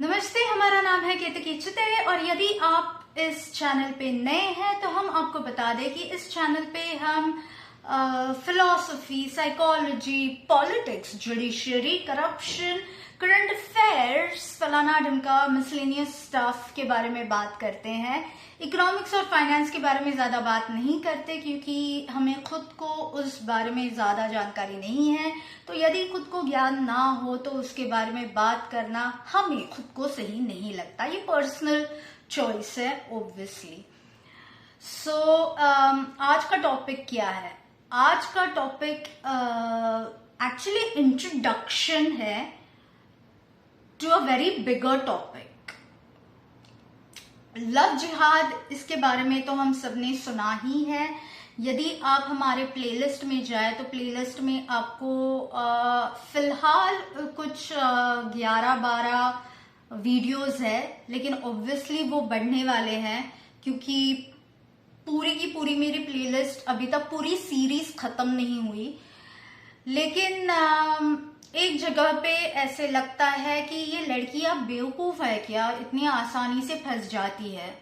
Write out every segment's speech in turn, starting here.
नमस्ते, हमारा नाम है केतकी चिते और यदि आप इस चैनल पे नए हैं तो हम आपको बता दें कि इस चैनल पे हम philosophy, psychology, politics, judiciary, corruption, current affairs, फलाना ढिमका मिसलेनियस स्टफ के बारे में बात करते हैं। इकोनॉमिक्स और फाइनेंस के बारे में ज्यादा बात नहीं करते क्योंकि हमें खुद को उस बारे में ज्यादा जानकारी नहीं है। तो यदि खुद को ज्ञान ना हो तो उसके बारे में बात करना हमें खुद को सही नहीं लगता। ये पर्सनल चॉइस है ऑब्वियसली। आज का टॉपिक क्या है? आज का टॉपिक एक्चुअली इंट्रोडक्शन है to a very bigger topic. Love जिहाद, इसके बारे में तो हम सबने सुना ही है। यदि आप हमारे प्लेलिस्ट में जाए तो प्लेलिस्ट में आपको फिलहाल कुछ 11-12 वीडियोस है, लेकिन ऑब्वियसली वो बढ़ने वाले हैं क्योंकि पूरी की पूरी मेरी प्लेलिस्ट अभी तक पूरी सीरीज खत्म नहीं हुई। लेकिन एक जगह पे ऐसे लगता है कि ये लड़कियां बेवकूफ है क्या, इतनी आसानी से फंस जाती है।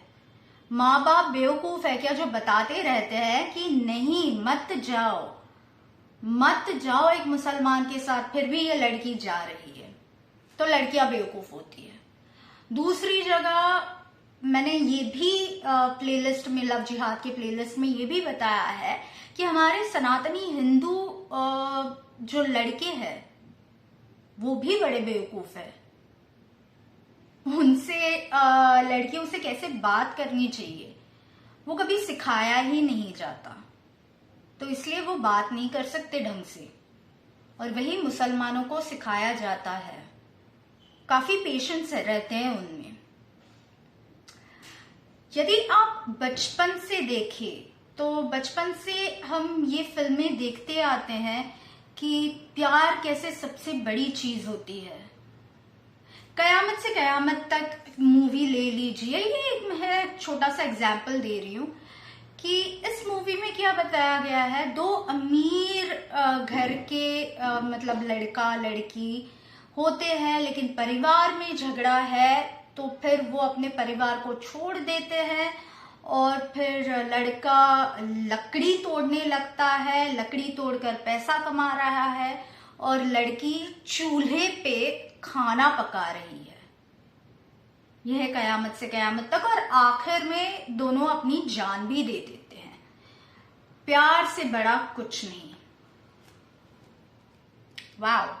माँ बाप बेवकूफ है क्या जो बताते रहते हैं कि नहीं मत जाओ एक मुसलमान के साथ, फिर भी ये लड़की जा रही है, तो लड़कियां बेवकूफ होती है। दूसरी जगह मैंने ये भी प्लेलिस्ट में, लव जिहाद के प्लेलिस्ट में ये भी बताया है कि हमारे सनातनी हिंदू जो लड़के हैं वो भी बड़े बेवकूफ है। उनसे लड़कियों से कैसे बात करनी चाहिए वो कभी सिखाया ही नहीं जाता, तो इसलिए वो बात नहीं कर सकते ढंग से, और वही मुसलमानों को सिखाया जाता है। काफी पेशेंस रहते हैं उनमें। यदि आप बचपन से देखें तो बचपन से हम ये फिल्में देखते आते हैं कि प्यार कैसे सबसे बड़ी चीज होती है। कयामत से कयामत तक मूवी ले लीजिए, ये एक मैं छोटा सा एग्जाम्पल दे रही हूँ कि इस मूवी में क्या बताया गया है। दो अमीर घर के मतलब लड़का लड़की होते हैं, लेकिन परिवार में झगड़ा है तो फिर वो अपने परिवार को छोड़ देते हैं और फिर लड़का लकड़ी तोड़ने लगता है, लकड़ी तोड़कर पैसा कमा रहा है और लड़की चूल्हे पे खाना पका रही है। यह है कयामत से कयामत तक, और आखिर में दोनों अपनी जान भी दे देते हैं। प्यार से बड़ा कुछ नहीं। वाव।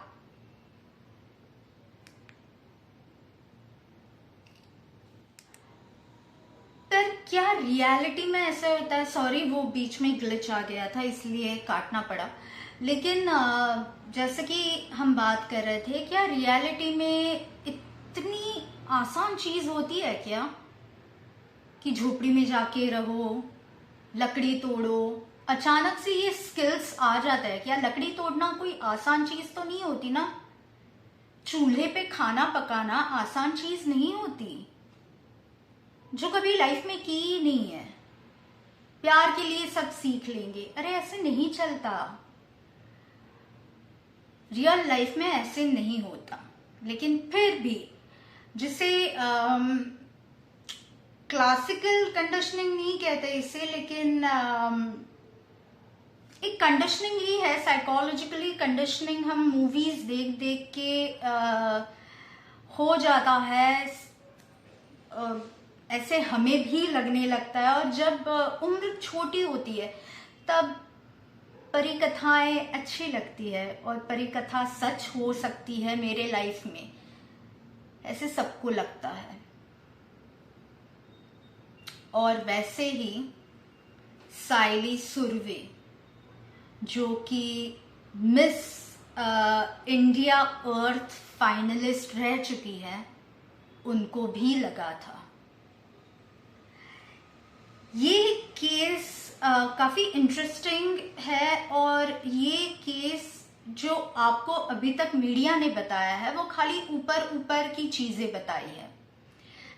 पर क्या रियलिटी में ऐसा होता है? सॉरी, वो बीच में ग्लिच आ गया था इसलिए काटना पड़ा। लेकिन जैसे कि हम बात कर रहे थे, क्या रियलिटी में इतनी आसान चीज होती है क्या कि झोपड़ी में जाके रहो, लकड़ी तोड़ो, अचानक से ये स्किल्स आ जाता है क्या? लकड़ी तोड़ना कोई आसान चीज तो नहीं होती ना, चूल्हे पे खाना पकाना आसान चीज नहीं होती, जो कभी लाइफ में की ही नहीं है। प्यार के लिए सब सीख लेंगे, अरे ऐसे नहीं चलता। रियल लाइफ में ऐसे नहीं होता। लेकिन फिर भी जिसे क्लासिकल कंडीशनिंग नहीं कहते इसे, लेकिन एक कंडीशनिंग ही है, साइकोलॉजिकली कंडीशनिंग हम मूवीज देख देख के हो जाता है। ऐसे हमें भी लगने लगता है, और जब उम्र छोटी होती है तब परिकथाएं अच्छी लगती है, और परिकथा सच हो सकती है मेरे लाइफ में, ऐसे सबको लगता है। और वैसे ही साइली सुरवे जो कि मिस इंडिया अर्थ फाइनलिस्ट रह चुकी है, उनको भी लगा था। ये केस काफी इंटरेस्टिंग है, और ये केस जो आपको अभी तक मीडिया ने बताया है वो खाली ऊपर ऊपर की चीजें बताई है,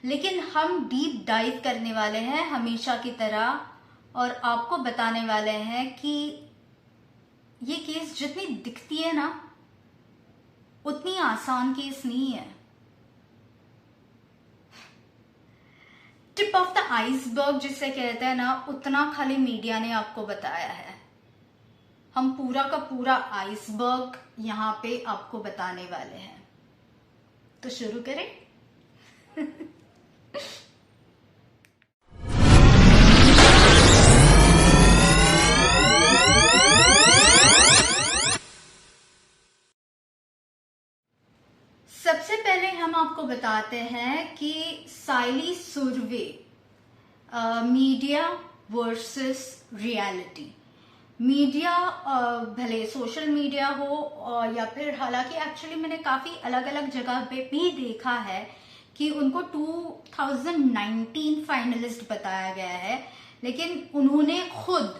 लेकिन हम डीप डाइव करने वाले हैं हमेशा की तरह, और आपको बताने वाले हैं कि ये केस जितनी दिखती है ना उतनी आसान केस नहीं है। टिप ऑफ द आइसबर्ग जिसे कहते हैं ना, उतना खाली मीडिया ने आपको बताया है। हम पूरा का पूरा आइसबर्ग यहाँ पे आपको बताने वाले हैं। तो शुरू करें। सबसे पहले हम आपको बताते हैं कि Saili Surve, media versus reality. Media भले सोशल मीडिया हो या फिर, हालांकि एक्चुअली मैंने काफ़ी अलग अलग जगह पे भी देखा है कि उनको 2019 फाइनलिस्ट बताया गया है, लेकिन उन्होंने खुद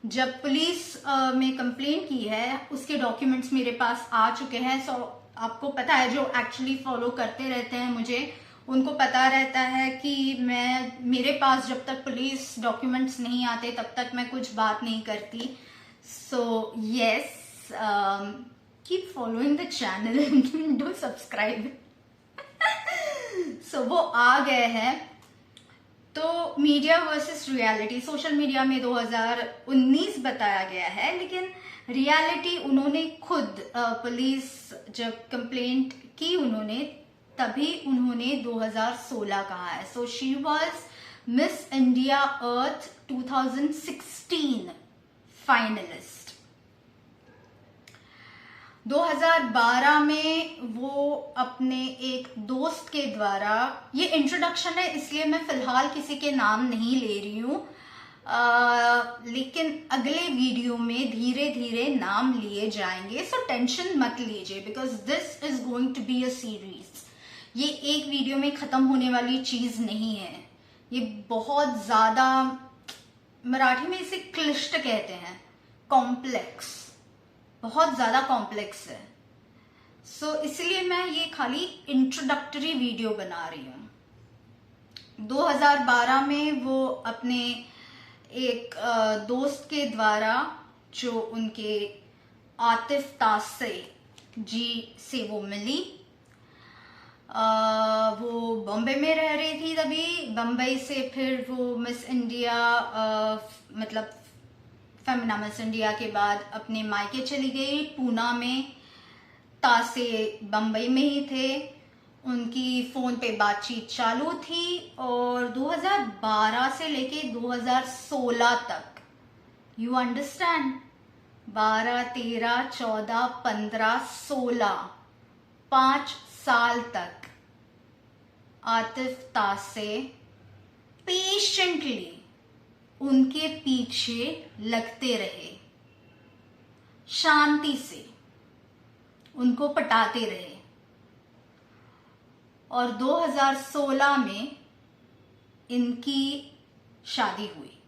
जब पुलिस में कंप्लेंट की है उसके डॉक्यूमेंट्स मेरे पास आ चुके हैं। सो आपको पता है, जो एक्चुअली फॉलो करते रहते हैं मुझे, उनको पता रहता है कि मेरे पास जब तक पुलिस डॉक्यूमेंट्स नहीं आते तब तक मैं कुछ बात नहीं करती। So yes, keep following the channel, do subscribe. So वो आ गए हैं। तो media versus reality, social media में 2019 बताया गया है, लेकिन रियलिटी उन्होंने खुद पुलिस जब कंप्लेंट की उन्होंने, तभी उन्होंने 2016 कहा है। So she was miss India earth 2016 finalist. 2012 में वो अपने एक दोस्त के द्वारा, ये इंट्रोडक्शन है इसलिए मैं फिलहाल किसी के नाम नहीं ले रही हूँ, लेकिन अगले वीडियो में धीरे धीरे नाम लिए जाएंगे। सो टेंशन मत लीजिए, because this is going to be a series. ये एक वीडियो में खत्म होने वाली चीज नहीं है, ये बहुत ज्यादा, मराठी में इसे क्लिष्ट कहते हैं, कॉम्प्लेक्स, बहुत ज्यादा कॉम्प्लेक्स है। सो इसलिए मैं ये खाली इंट्रोडक्टरी वीडियो बना रही हूँ। 2012 में वो अपने एक दोस्त के द्वारा, जो उनके आतिफ तासे जी से वो मिली, वो बॉम्बे में रह रही थी तभी। बम्बई से फिर वो मिस इंडिया, मतलब फेमिना मिस इंडिया के बाद अपने मायके चली गई पूना में। तासे बम्बई में ही थे, उनकी फोन पे बातचीत चालू थी, और 2012 से लेके 2016 तक, यू अंडरस्टैंड, 12, 13, 14, 15, 16, 5 साल तक आतिफ तासे पेशेंटली उनके पीछे लगते रहे, शांति से उनको पटाते रहे, और 2016 में इनकी शादी हुई।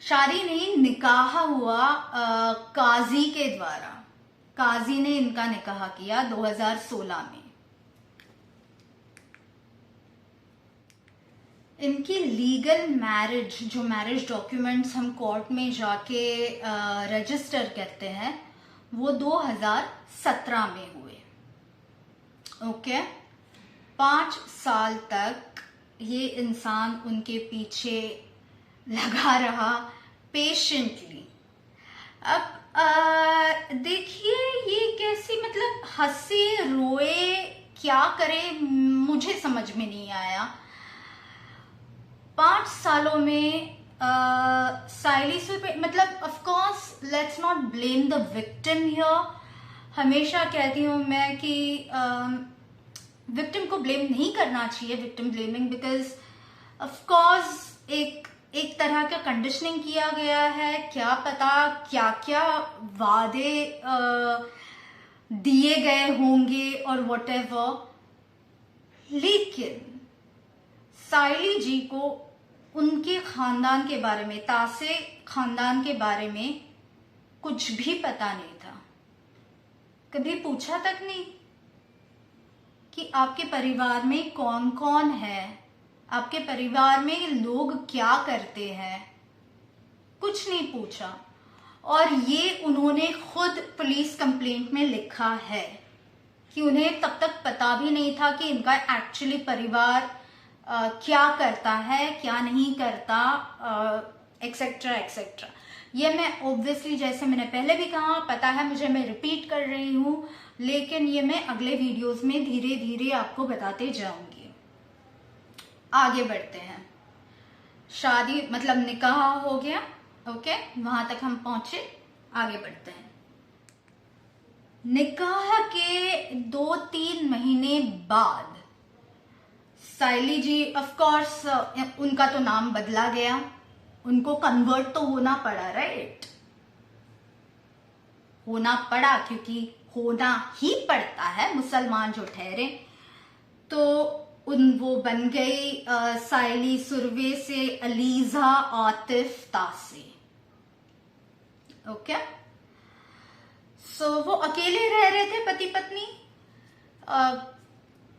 शादी नहीं, निकाह हुआ काजी के द्वारा। काजी ने इनका निकाह किया 2016 में। इनकी लीगल मैरिज, जो मैरिज डॉक्यूमेंट्स हम कोर्ट में जाके रजिस्टर करते हैं, वो 2017 में हुए। ओके, 5 साल तक ये इंसान उनके पीछे लगा रहा पेशेंटली। अब देखिए ये कैसी, मतलब हंसे रोए क्या करे, मुझे समझ में नहीं आया। 5 सालों में साइली सुरवे, मतलब of course let's not blame the victim here. हमेशा कहती हूँ मैं कि विक्टिम को ब्लेम नहीं करना चाहिए, victim blaming, because of course एक तरह का कंडीशनिंग किया गया है। क्या पता क्या क्या वादे दिए गए होंगे और व्हाटएवर, लेकिन साइली जी को उनके खानदान के बारे में, तासे खानदान के बारे में कुछ भी पता नहीं था। कभी पूछा तक नहीं कि आपके परिवार में कौन कौन है, आपके परिवार में लोग क्या करते हैं, कुछ नहीं पूछा। और ये उन्होंने खुद पुलिस कंप्लेंट में लिखा है कि उन्हें तब तक पता भी नहीं था कि इनका एक्चुअली परिवार क्या करता है क्या नहीं करता, एक्सेट्रा एक्सेट्रा। ये मैं ऑब्वियसली, जैसे मैंने पहले भी कहा, पता है मुझे, मैं रिपीट कर रही हूँ, लेकिन ये मैं अगले वीडियोस में धीरे धीरे आपको बताते जाऊंगी। आगे बढ़ते हैं। शादी मतलब निकाह हो गया, ओके, वहां तक हम पहुंचे, आगे बढ़ते हैं। निकाह के 2-3 महीने बाद साइली जी, ऑफ कोर्स उनका तो नाम बदला गया, उनको कन्वर्ट तो होना पड़ा, राइट, होना पड़ा, क्योंकि होना ही पड़ता है, मुसलमान जो ठहरे। तो वो बन गई साइली सुरवे से अलीजा आतिफ तासी, ओके। सो वो अकेले रह रहे थे, पति पत्नी,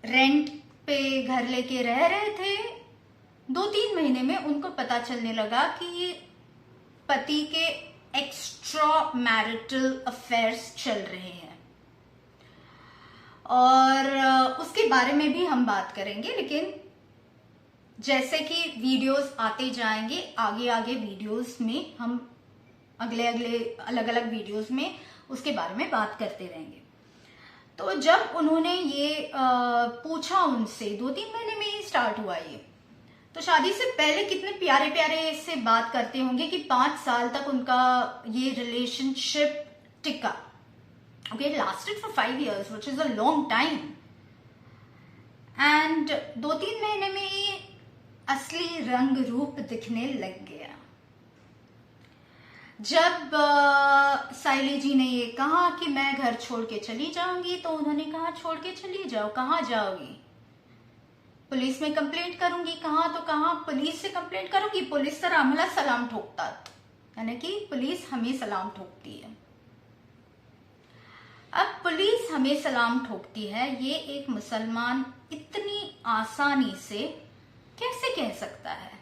रेंट पे घर लेके रह रहे थे। 2-3 महीने में उनको पता चलने लगा कि पति के एक्स्ट्रा मैरिटल अफेयर्स चल रहे हैं, और उसके बारे में भी हम बात करेंगे। लेकिन जैसे कि वीडियोस आते जाएंगे, आगे आगे वीडियोस में हम अगले अलग अलग वीडियोस में उसके बारे में बात करते रहेंगे। तो जब उन्होंने ये पूछा उनसे, 2-3 महीने में ही स्टार्ट हुआ ये, तो शादी से पहले कितने प्यारे प्यारे से बात करते होंगे कि 5 साल तक उनका ये रिलेशनशिप टिका, okay, lasted for 5 years, which is a long time. And 2-3 महीने में ही असली रंग रूप दिखने लग गया। जब साइली जी ने ये कहा कि मैं घर छोड़ के चली जाऊंगी, तो उन्होंने कहा छोड़ के चली जाओ, कहाँ जाओगी? पुलिस में कंप्लेंट करूंगी। कहाँ? तो कहाँ पुलिस से कंप्लेंट करूंगी? पुलिस सर हमला सलाम ठोकता, यानी कि पुलिस हमें सलाम ठोकती है। अब पुलिस हमें सलाम ठोकती है, ये एक मुसलमान इतनी आसानी से कैसे कह सकता है?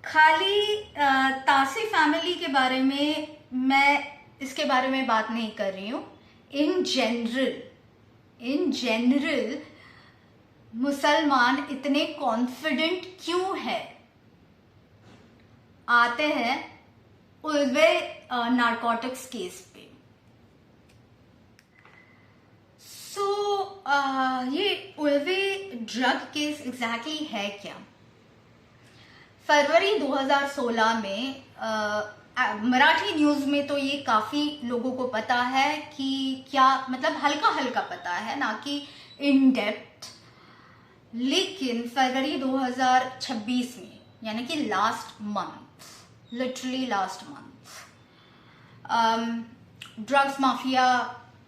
खाली तासी फैमिली के बारे में मैं इसके बारे में बात नहीं कर रही हूं। इन जनरल मुसलमान इतने कॉन्फिडेंट क्यों है? आते हैं उल्वे नारकोटिक्स केस पे। ये उल्वे ड्रग केस एग्जैक्टली है क्या? फरवरी 2016 में मराठी न्यूज में तो ये काफी लोगों को पता है कि क्या, मतलब हल्का हल्का पता है, ना कि इन डेप्थ। लेकिन फरवरी 2026 में, यानी कि last month, literally last month, drugs mafia,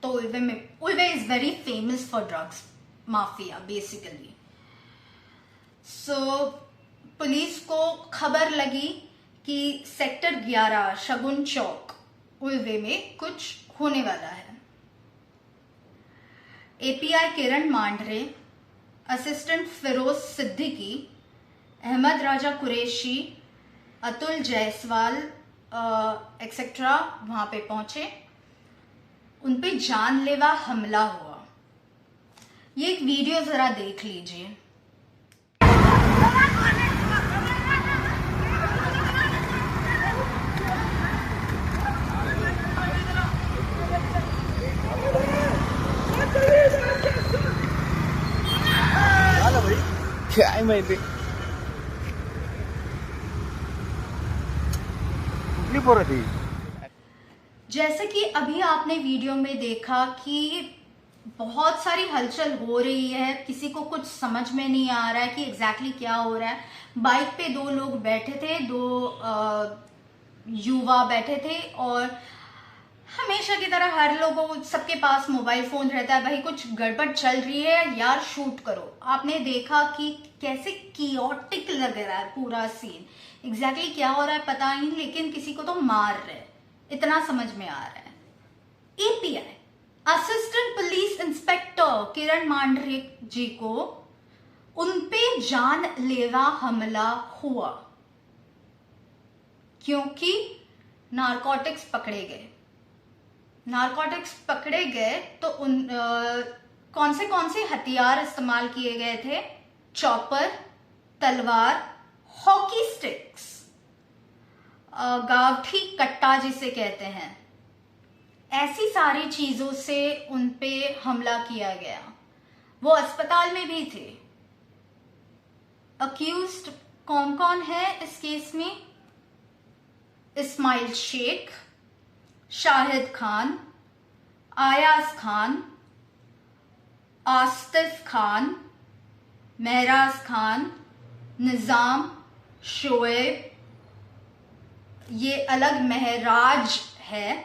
तो Ulwe is very famous for drugs mafia basically. So police को खबर लगी कि सेक्टर 11 शगुन चौक उल्वे में कुछ होने वाला है। एपीआई किरण मांडरे, असिस्टेंट फिरोज सिद्दीकी, अहमद राजा कुरैशी, अतुल जायसवाल एक्सेट्रा वहां पे पहुंचे। उन पे जानलेवा हमला हुआ। ये एक वीडियो जरा देख लीजिए। काय माहिती कुठली पोरं ती? जैसे कि अभी आपने वीडियो में देखा कि बहुत सारी हलचल हो रही है, किसी को कुछ समझ में नहीं आ रहा है कि एग्जैक्टली क्या हो रहा है। बाइक पे 2 लोग बैठे थे, 2 युवा बैठे थे, और हमेशा की तरह हर लोगों, सबके पास मोबाइल फोन रहता है, भाई कुछ गड़बड़ चल रही है यार, शूट करो। आपने देखा कि कैसे कियोटिक लग रहा है पूरा सीन, एग्जैक्टली क्या हो रहा है पता नहीं, लेकिन किसी को तो मार रहे, इतना समझ में आ रहा है। एपीआई असिस्टेंट पुलिस इंस्पेक्टर किरण मांडरे जी को, उनपे जानलेवा हमला हुआ क्योंकि नारकोटिक्स पकड़े गए। नारकोटिक्स पकड़े गए तो कौन से हथियार इस्तेमाल किए गए थे? चॉपर, तलवार, हॉकी स्टिक्स, गावठी कट्टा जिसे कहते हैं, ऐसी सारी चीजों से उन पे हमला किया गया। वो अस्पताल में भी थे। अक्यूज्ड कौन कौन है इस केस में? इस्माइल शेख, शाहिद खान, आयाज खान, आस्तिफ खान, महराज खान, निजाम, शोएब, ये अलग महराज है,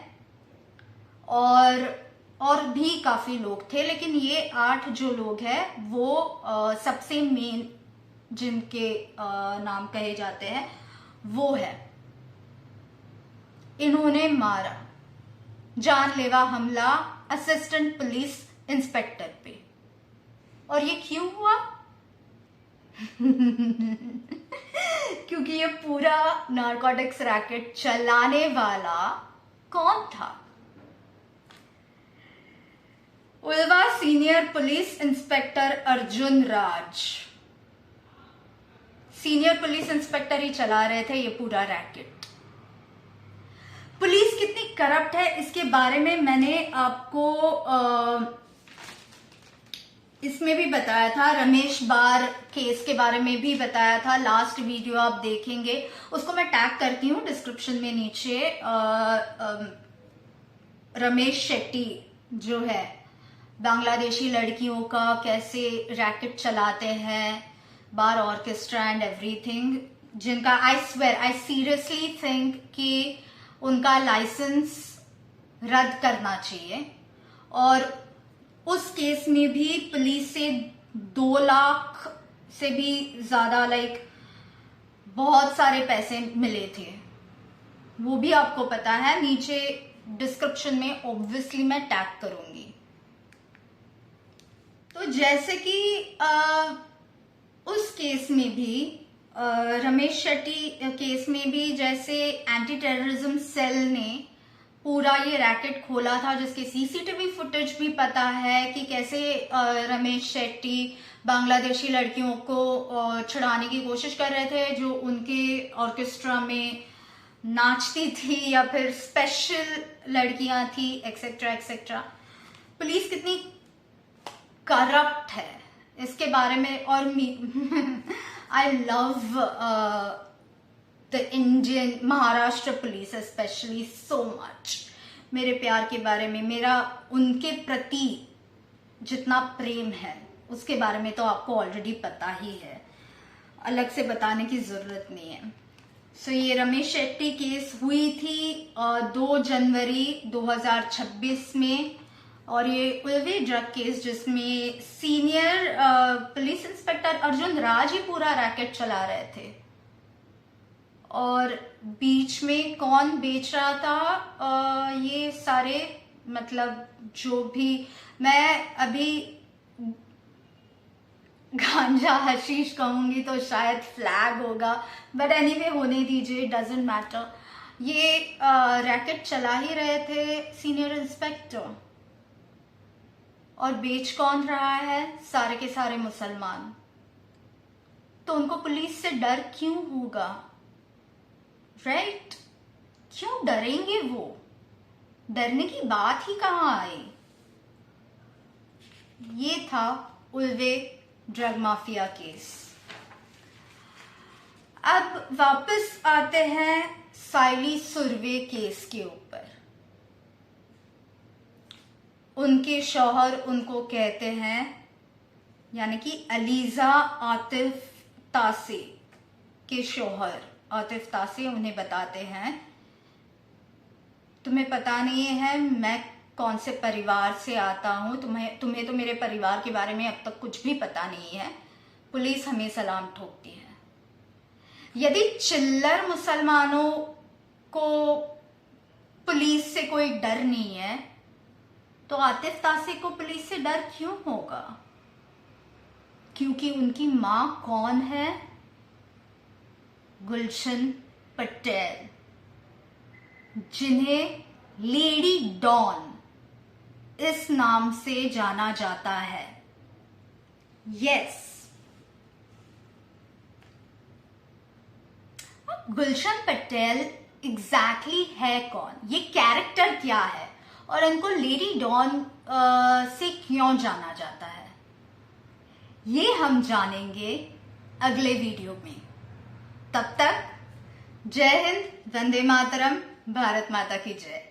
और भी काफी लोग थे, लेकिन ये 8 जो लोग हैं वो सबसे मेन जिनके नाम कहे जाते हैं वो है। इन्होंने मारा जानलेवा हमला असिस्टेंट पुलिस इंस्पेक्टर पे। और ये क्यों हुआ? क्योंकि ये पूरा नारकोटिक्स रैकेट चलाने वाला कौन था? Ulwa senior police inspector Arjun Raj. Senior police inspector ही चला रहे थे ये पूरा रैकेट। पुलिस कितनी करप्ट है इसके बारे में मैंने आपको इसमें भी बताया था, रमेश बार केस के बारे में भी बताया था। लास्ट वीडियो आप देखेंगे, उसको मैं टैग करती हूँ डिस्क्रिप्शन में नीचे। रमेश शेट्टी जो है, बांग्लादेशी लड़कियों का कैसे रैकेट चलाते हैं, बार ऑर्केस्ट्रा एंड एवरीथिंग, जिनका आई सीरियसली थिंक कि उनका लाइसेंस रद्द करना चाहिए। और उस केस में भी पुलिस से 2 लाख से भी ज्यादा बहुत सारे पैसे मिले थे, वो भी आपको पता है। नीचे डिस्क्रिप्शन में ऑब्वियसली मैं टैग करूंगी। तो जैसे कि उस केस में भी रमेश शेट्टी केस में भी जैसे एंटी टेररिज्म सेल ने पूरा ये रैकेट खोला था, जिसके सीसीटीवी फुटेज भी पता है कि कैसे रमेश शेट्टी बांग्लादेशी लड़कियों को छुड़ाने की कोशिश कर रहे थे जो उनके ऑर्केस्ट्रा में नाचती थी या फिर स्पेशल लड़कियां थी, एक्सेट्रा एक्सेट्रा। पुलिस कितनी करप्ट है इसके बारे में। और I love the Indian Maharashtra police specially so much. मेरे प्यार के बारे में, मेरा उनके प्रति जितना प्रेम है उसके बारे में तो आपको ऑलरेडी पता ही है, अलग से बताने की जरूरत नहीं है। सो ये रमेश शेट्टी केस हुई थी 2 जनवरी 2026 में, और ये उल्वे ड्रग केस जिसमें सीनियर पुलिस इंस्पेक्टर अर्जुन राज ही पूरा रैकेट चला रहे थे। और बीच में कौन बेच रहा था ये सारे, मतलब जो भी, मैं अभी गांजा हशीश कहूंगी तो शायद फ्लैग होगा, बट एनीवे होने दीजिए, डजंट मैटर। ये रैकेट चला ही रहे थे सीनियर इंस्पेक्टर, और बेच कौन रहा है? सारे के सारे मुसलमान। तो उनको पुलिस से डर क्यों होगा? राइट? क्यों डरेंगे वो? डरने की बात ही कहां आई? ये था उल्वे ड्रग माफिया केस। अब वापस आते हैं साइली सुरवे केस के ऊपर। उनके शौहर उनको कहते हैं, यानी कि अलीजा आतिफ तासे के शौहर आतिफ तासे उन्हें बताते हैं, तुम्हें पता नहीं है मैं कौन से परिवार से आता हूं, तुम्हें तो मेरे परिवार के बारे में अब तक कुछ भी पता नहीं है। पुलिस हमें सलाम ठोकती है। यदि चिल्लर मुसलमानों को पुलिस से कोई डर नहीं है तो आतिफ तासे को पुलिस से डर क्यों होगा? क्योंकि उनकी मां कौन है? गुलशन पटेल, जिन्हें लेडी डॉन इस नाम से जाना जाता है? यस, गुलशन पटेल एग्जैक्टली है कौन, ये कैरेक्टर क्या है, और इनको लेडी डॉन से क्यों जाना जाता है, ये हम जानेंगे अगले वीडियो में। तब तक जय हिंद, वंदे मातरम, भारत माता की जय।